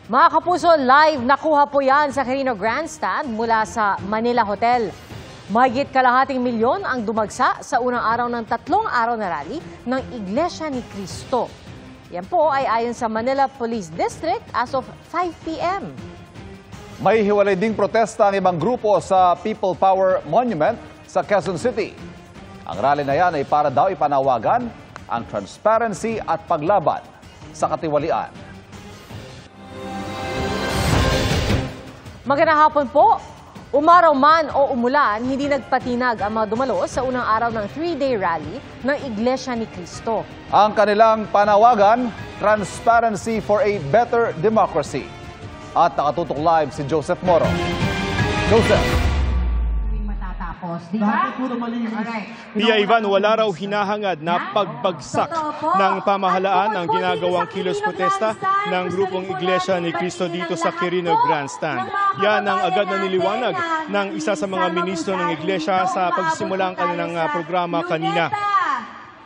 Mga kapuso, live nakuha po yan sa Quirino Grandstand mula sa Manila Hotel. Mahigit kalahating milyon ang dumagsa sa unang araw ng 3 araw na rally ng Iglesia ni Cristo. Yan po ay ayon sa Manila Police District as of 5 p.m. May hiwalay ding protesta ang ibang grupo sa People Power Monument sa Quezon City. Ang rally na yan ay para daw ipanawagan ang transparency at paglaban sa katiwalian. Magandang hapon po. Umaraw man o umulan, hindi nagpatinag ang mga dumalo sa unang araw ng 3-day rally ng Iglesia ni Cristo. Ang kanilang panawagan, Transparency for a Better Democracy. At nakatutok live si Joseph Moro. Joseph. Pia Ivan, wala raw hinahangad na pagbagsak ng pamahalaan ang ginagawang kilos protesta ng grupong Iglesia ni Cristo dito sa Quirino Grandstand. Yan ang agad na niliwanag ng isa sa mga ministro ng Iglesia sa pagsisimula ng kanilang programa kanina.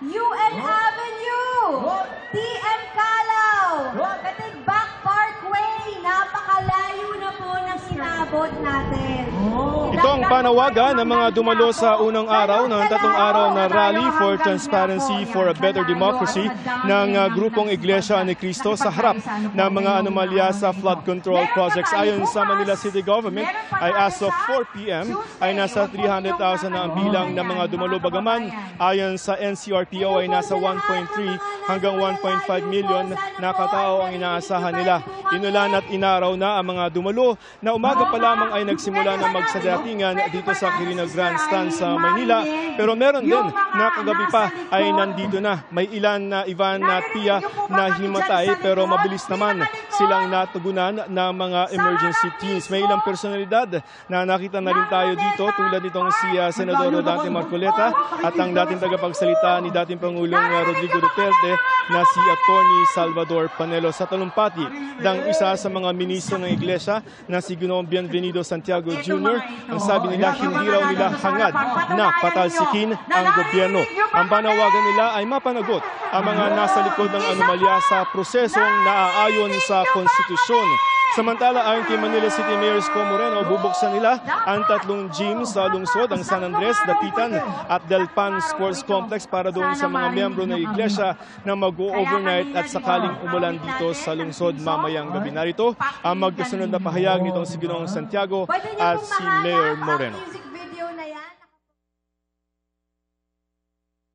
UN Avenue, TM Calaw, Katigbak Parkway, napakalayo na po ng sinabot natin. Ito ang panawagan ng mga dumalo sa unang araw ng 3 araw na Rally for Transparency for a Better Democracy ng grupong Iglesia ni Cristo sa harap ng mga anomalya sa flood control projects. Ayon sa Manila City Government, ay as of 4 p.m. ay nasa 300,000 na ang bilang ng mga dumalo, bagaman ayon sa NCRPO ay nasa 1.3 hanggang 1.5 million na katao ang inaasahan nila. Inulan at inaraw na ang mga dumalo na umaga pa lamang ay nagsimula na magsadatingan dito sa Quirino Grandstand sa Maynila. Pero meron din na kagabi pa ay nandito na. May ilan na Ivan at Pia na himatay pero mabilis naman silang natugunan ng mga emergency teams. May ilang personalidad na nakita na rin tayo dito tulad nitong si Senador Dante Marcoleta at ang dating tagapagsalita ni dating Pangulong Rodrigo Duterte na si Attorney Salvador Panelo sa talumpati ng isa sa mga ministro ng Iglesia na si Ginoong Bienvenido Santiago Jr. Ang sabi nila, hindi raw nila hangad na patalsikin ang gobyerno. Ang panawagan nila ay mapanagot ang mga nasa likod ng anomalya sa prosesong naaayon sa konstitusyon. Samantala, ayon kay Manila City Mayor Isko Moreno, bubuksan nila ang 3 gyms sa lungsod, ang San Andres, Dapitan at Del Pan Sports Complex para doon sa mga miyembro ng Iglesia na mag-overnight at sakaling umulan dito sa lungsod mamayang gabi. Narito ang magkasunod na pahayag nitong si Ginoong Santiago at si Mayor Moreno.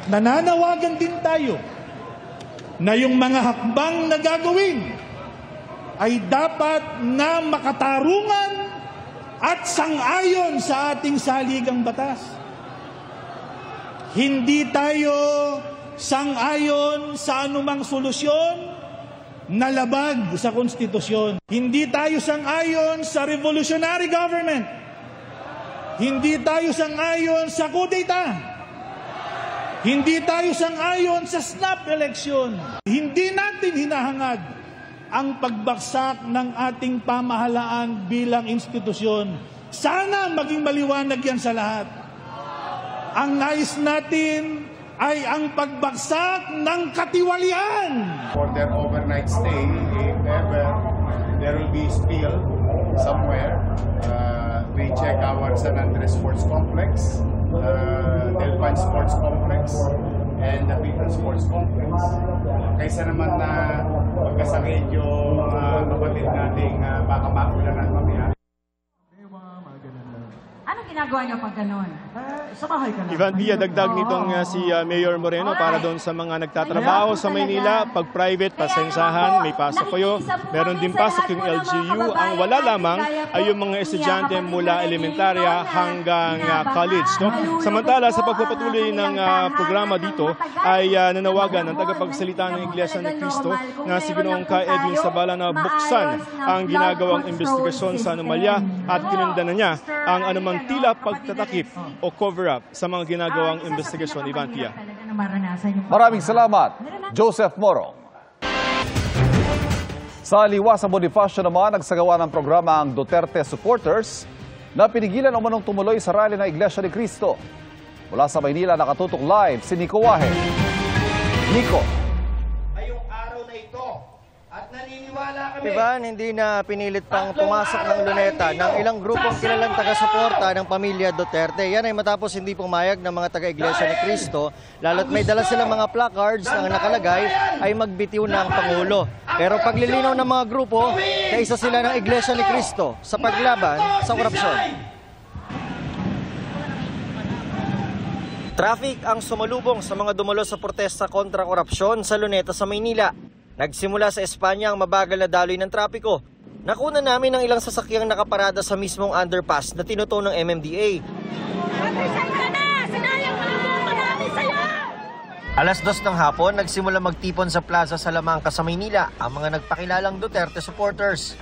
Nananawagan din tayo na yung mga hakbang na gagawin ay dapat na makatarungan at sang-ayon sa ating saligang batas. Hindi tayo sang-ayon sa anumang solusyon na labag sa konstitusyon. Hindi tayo sang-ayon sa revolutionary government. Hindi tayo sang-ayon sa kudeta. Hindi tayo sang-ayon sa snap election. Hindi natin hinahangad ang pagbagsak ng ating pamahalaan bilang institusyon. Sana maging maliwanag yan sa lahat. Ang nais natin ay ang pagbagsak ng katiwalian. For their overnight stay, if ever there will be spill somewhere, we check our San Andres Sports Complex, Del Pan Sports Complex, and the Dapitan Sports Complex. Kaysa naman na magkasakit yung kapatid nating baka makulanan mamaya. Ano ginagawa niyo pag gano'n? Sa bahay ka na. Ivan Pia, dagdag nitong si Mayor Moreno para doon sa mga nagtatrabaho sa Maynila. Pag private, pasensahan, may pasok kayo. Meron din pasok yung LGU. Ang wala lamang ay yung mga estudyante mula elementarya hanggang college. No? Samantala, sa pagpapatuloy ng programa dito, ay nanawagan ng tagapagsalita ng Iglesia ni Cristo na si Ginoong Ka Edwin Sabala na buksan ang ginagawang investigasyon sa anomalya at kinundana niya ang anumang tila pagtatakip o cover-up sa mga ginagawang investigasyon. Ivan Pia. Maraming salamat, Joseph Moro. Sa Liwa sa Bonifacio naman, nagsagawa ng programa ang Duterte Supporters na pinigilan umanong tumuloy sa rally ng Iglesia ni Cristo. Mula sa Maynila, nakatutok live si Nico Wahe. Nico. Ngayong araw na ito at naniniwala kami Ivan, hindi na pinilit pang pumasok ng luneta ng ilang grupong kilalang taga-suporta ng pamilya Duterte. Yan ay matapos hindi pumayag ng mga taga-Iglesia ni Cristo, lalo't may dala silang mga placards na nakalagay ay magbitiw ng Pangulo. Pero paglilinaw ng mga grupo, kaisa sila ng Iglesia ni Cristo sa paglaban sa korupsyon. Traffic ang sumalubong sa mga dumalo sa protesta kontra korupsyon sa Luneta sa Maynila. Nagsimula sa Espanya ang mabagal na daloy ng trapiko. Nakuna namin ang ilang sasakyang nakaparada sa mismong underpass na tinuto ng MMDA. Alas 2 ng hapon, nagsimula magtipon sa Plaza Salamanca sa Maynila ang mga nagpakilalang Duterte supporters.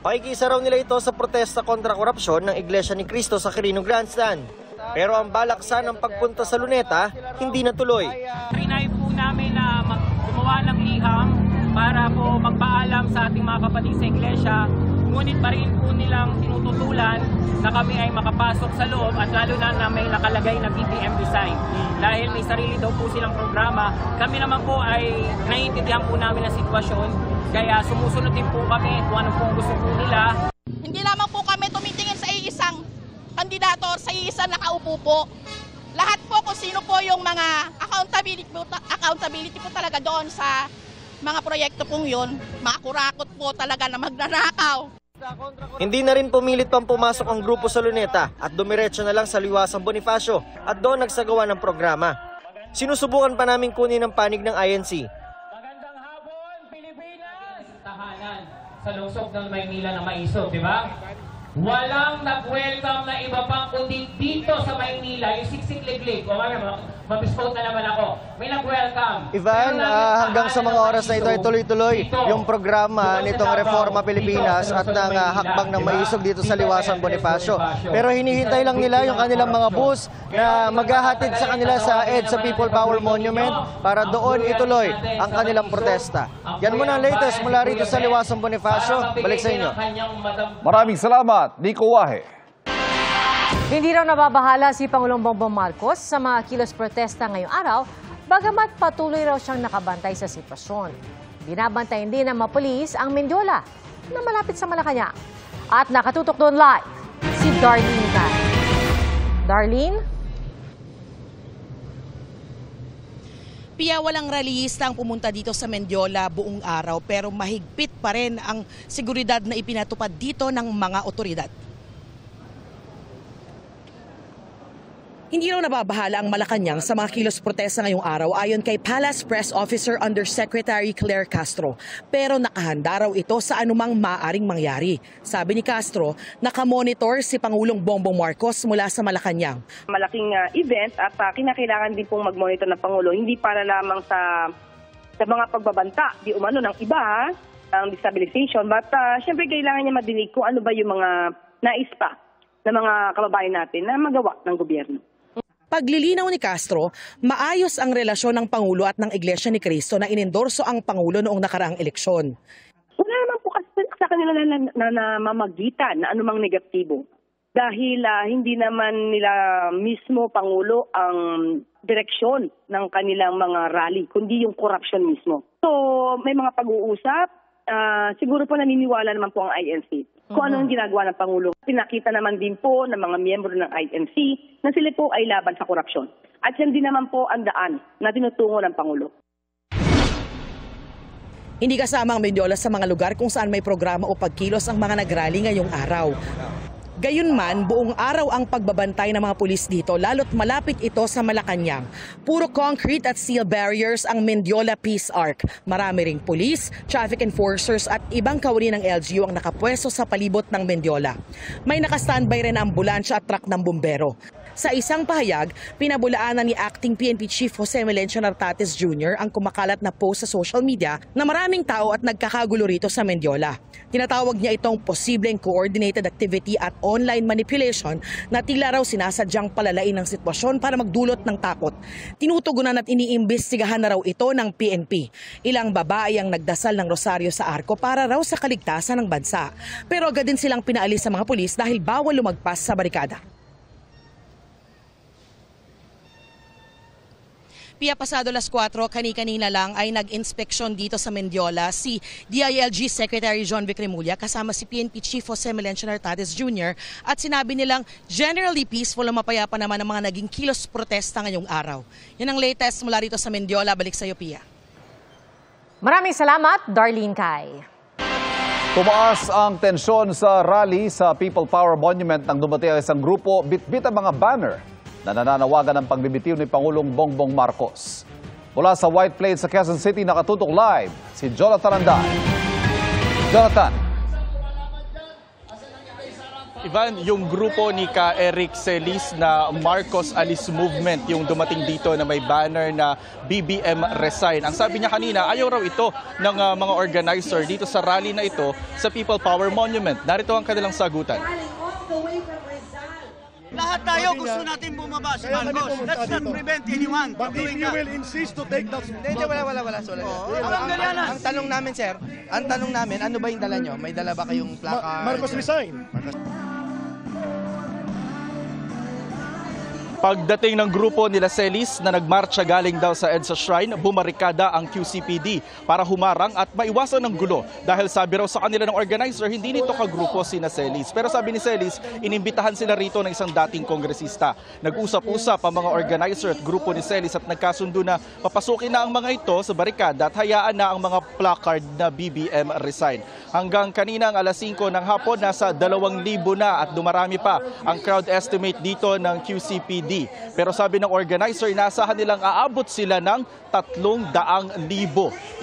Pakikisa raw nila ito sa protesta kontra korupsyon ng Iglesia ni Cristo sa Quirino Grandstand. Pero ang balaksan ng pagpunta sa Luneta, hindi natuloy. Trinay po namin na gumawa ng liham para po magpaalam sa ating mga kapatid sa Iglesia. Ngunit pa rin po nilang tinututulan na kami ay makapasok sa loob at lalo na may nakalagay na BBM design. Dahil may sarili daw po silang programa, kami naman po ay naiintindihan po namin ang sitwasyon. Kaya sumusunod din po kami kung ano po gusto po nila. Hindi lamang po kami tumitingin sa iisang kandidato or sa iisang nakaupo po. Lahat po kung sino po yung mga accountability po talaga doon sa mga proyekto pong yun, makurakot po talaga na magnanakaw. Hindi na rin pumilit pang pumasok ang grupo sa Luneta at dumiretso na lang sa Liwasang Bonifacio at doon nagsagawa ng programa. Sinusubukan pa namin kunin ang panig ng INC. Magandang hapon, Pilipinas! Tahanan sa lungsod ng Maynila na maisog, di ba? Walang nag-welcome na iba pang kundi dito sa Maynila, yung siksik-liglig. O mabispout na naman ako. May nag-welcome. Ivan, hanggang sa mga oras na ito ay tuloy-tuloy yung programa nitong Reforma Pilipinas at ng hakbang ng maisog dito sa Liwasang Bonifacio. Pero hinihintay lang nila yung kanilang mga bus na maghahatid sa kanila sa EDSA People Power Monument para doon ituloy ang kanilang protesta. Yan muna ang latest mula rito sa Liwasang Bonifacio. Balik sa inyo. Maraming salamat, Nico Wahe. Hindi raw nababahala si Pangulong Bongbong Marcos sa mga kilos protesta ngayong araw, bagamat patuloy raw siyang nakabantay sa sitwasyon. Binabantayan din ng mga pulis ang Mendiola na malapit sa Malacanang. At nakatutok doon live si Darlene Tan. Darlene? Pia, walang rallyista ang pumunta dito sa Mendiola buong araw pero mahigpit pa rin ang seguridad na ipinatupad dito ng mga otoridad. Hindi raw nababahala ang Malacanang sa mga kilos protesta ngayong araw ayon kay Palace Press Officer Undersecretary Claire Castro. Pero nakahanda raw ito sa anumang maaring mangyari. Sabi ni Castro, nakamonitor si Pangulong Bongbong Marcos mula sa Malacanang. Malaking event at kinakailangan din pong mag-monitor ng Pangulo, hindi para lamang sa mga pagbabanta, di umano ng iba, ang destabilization, but syempre kailangan niya madinig kung ano ba yung mga nais pa ng mga kababayan natin na magawa ng gobyerno. Paglilinaw ni Castro, maayos ang relasyon ng Pangulo at ng Iglesia ni Cristo na inendorso ang Pangulo noong nakaraang eleksyon. Wala naman po kasi sa kanila na namamagitan na anumang negatibo. Dahil hindi naman nila mismo Pangulo ang direksyon ng kanilang mga rally, kundi yung corruption mismo. So may mga pag-uusap, siguro po naniniwala naman po ang INC kung ano ang ginagawa ng Pangulo. Pinakita naman din po ng mga miyembro ng INC na sila po ay laban sa korupsyon. At yan din naman po ang daan na tinutungo ng Pangulo. Hindi kasama ang Mendiola sa mga lugar kung saan may programa o pagkilos ang mga nagrally ngayong araw. Gayunman, buong araw ang pagbabantay ng mga pulis dito lalo't malapit ito sa Malacanang. Puro concrete at steel barriers ang Mendiola Peace Arc. Marami ring pulis, traffic enforcers at ibang kawani ng LGU ang nakapwesto sa palibot ng Mendiola. May nakastandby rin na ambulansya at truck ng bumbero. Sa isang pahayag, pinabulaanan ni Acting PNP Chief Jose Melencio Nartates Jr. ang kumakalat na post sa social media na maraming tao at nagkakagulo rito sa Mendiola. Tinatawag niya itong posibleng coordinated activity at online manipulation na tila raw sinasadyang palalain ng sitwasyon para magdulot ng takot. Tinutugunan at iniimbestigahan na raw ito ng PNP. Ilang babae ang nagdasal ng rosaryo sa arko para raw sa kaligtasan ng bansa. Pero agad din silang pinaalis sa mga pulis dahil bawal lumagpas sa barikada. Pia, pasado las 4, kani-kanina lang ay nag-inspeksyon dito sa Mendiola si DILG Secretary John Vic Remulla kasama si PNP Chief Jose Melencio Nartates Jr. at sinabi nilang generally peaceful o mapayapa naman ang mga naging kilos protesta ngayong araw. Yan ang latest mula rito sa Mendiola. Balik sa iyo, Pia. Maraming salamat, Darlene Kai. Tumaas ang tensyon sa rally sa People Power Monument nang dumating ang isang grupo bitbit ang mga banner na nananawagan ng pagbibitiw ni Pangulong Bongbong Marcos. Mula sa White Plains sa Quezon City, nakatutok live si Jonathan Andan. Jonathan. Ivan, yung grupo ni Ka Eric Celis na Marcos Alis Movement, yung dumating dito na may banner na BBM Resign. Ang sabi niya kanina, ayaw raw ito ng mga organizer dito sa rally na ito sa People Power Monument. Narito ang kanilang sagutan. Lahat tayo gusto natin bumaba si Marcos. Let's not prevent anyone from doing that. You will insist to take that... Hindi, wala. Ang tanong namin, sir, ano ba yung dala nyo? May dala ba kayong placard? Marcos resign. Pagdating ng grupo nila Celis na nagmarcha galing daw sa EDSA Shrine, bumarikada ang QCPD para humarang at maiwasan ng gulo. Dahil sabi raw sa kanila ng organizer, hindi nito kagrupo sina Celis. Pero sabi ni Celis, inimbitahan sila rito ng isang dating kongresista. Nag-usap-usap ang mga organizer at grupo ni Celis at nagkasundo na papasukin na ang mga ito sa barikada at hayaan na ang mga placard na BBM Resign. Hanggang kaninang alas 5 ng hapon, nasa 2,000 na at dumarami pa ang crowd estimate dito ng QCPD. Pero sabi ng organizer, inaasahan nilang aabot sila ng 300,000.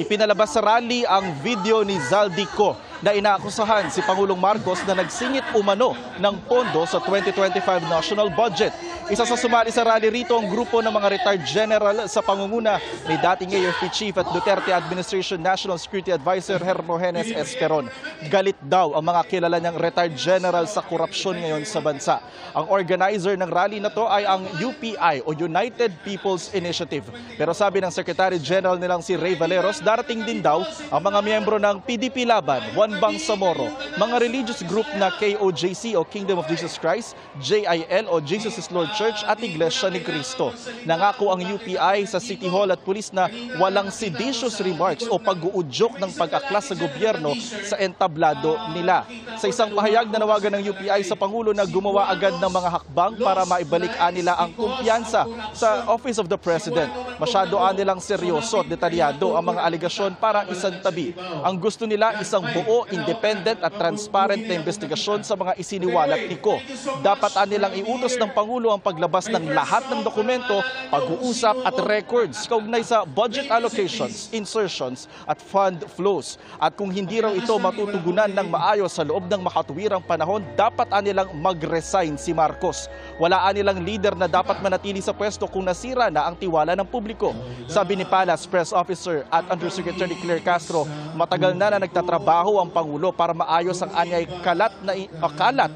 Ipinalabas sa rally ang video ni Zaldico na inaakusahan si Pangulong Marcos na nagsingit umano ng pondo sa 2025 national budget. Isa sa sumali sa rally rito ang grupo ng mga retired general sa pangunguna ni dating AFP Chief at Duterte Administration National Security Advisor Hermogenes Esperon. Galit daw ang mga kilala niyang retired general sa korupsyon ngayon sa bansa. Ang organizer ng rally na to ay ang UPI o United People's Initiative. Pero sabi ng Secretary General nilang si Ray Valeros, darating din daw ang mga miyembro ng PDP Laban, Juan Bangsamoro, mga religious group na KOJC o Kingdom of Jesus Christ, JIL o Jesus is Lord Church at Iglesia ni Cristo. Nangako ang UPI sa City Hall at pulis na walang seditious remarks o pag-uudyok ng pag-aklas sa gobyerno sa entablado nila. Sa isang pahayag, nanawagan ng UPI sa Pangulo na gumawa agad ng mga hakbang para maibalik nila ang kumpiyansa sa Office of the President. Masyado nilang seryoso at detalyado ang mga aligasyon para isang tabi. Ang gusto nila isang buo, independent at transparent na investigasyon sa mga isiniwalat ni Ko. Dapat nilang iutos ng Pangulo ang paglabas ng lahat ng dokumento, pag-uusap at records kaugnay sa budget allocations, insertions at fund flows. At kung hindi raw ito matutugunan ng maayos sa loob ng makatuwirang panahon, dapat nilang mag-resign si Marcos. Wala nilang leader na dapat manatili sa pwesto kung nasira na ang tiwala ng publiko. Sabi ni Palace Press Officer at Undersecretary Claire Castro, matagal na nagtatrabaho ang Pangulo para maayos ang anyay kalat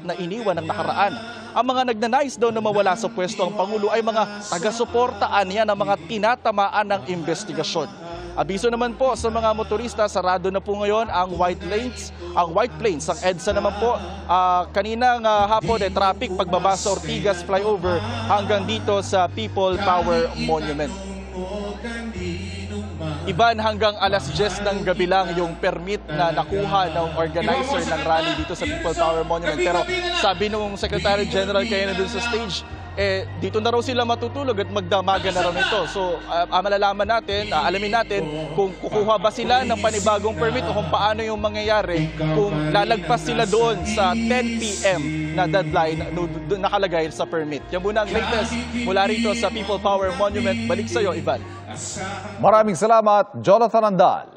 na iniwan ng nakaraan. Ang mga nagnanais daw na mawala sa pwesto ang Pangulo ay mga taga-suportaan niya ng mga tinatamaan ng investigasyon. Abiso naman po sa mga motorista, sarado na po ngayon ang White Plains. Ang EDSA naman po, kaninang hapon traffic pagbaba sa Ortigas flyover hanggang dito sa People Power Monument. Iban hanggang alas 10 ng gabi lang yung permit na nakuha ng organizer ng rally dito sa People Power Monument. Pero sabi nung Secretary General kaya na dun sa stage, dito na raw sila matutulog at magdamagan na raw nito. So, malalaman natin, alamin natin kung kukuha ba sila ng panibagong permit o kung paano yung mangyayari kung lalagpas sila doon sa 10 p.m. na deadline nakalagay sa permit. Yan muna ang latest mula rito sa People Power Monument. Balik sa iyo, Ivan. Maraming salamat, Jonathan Andal.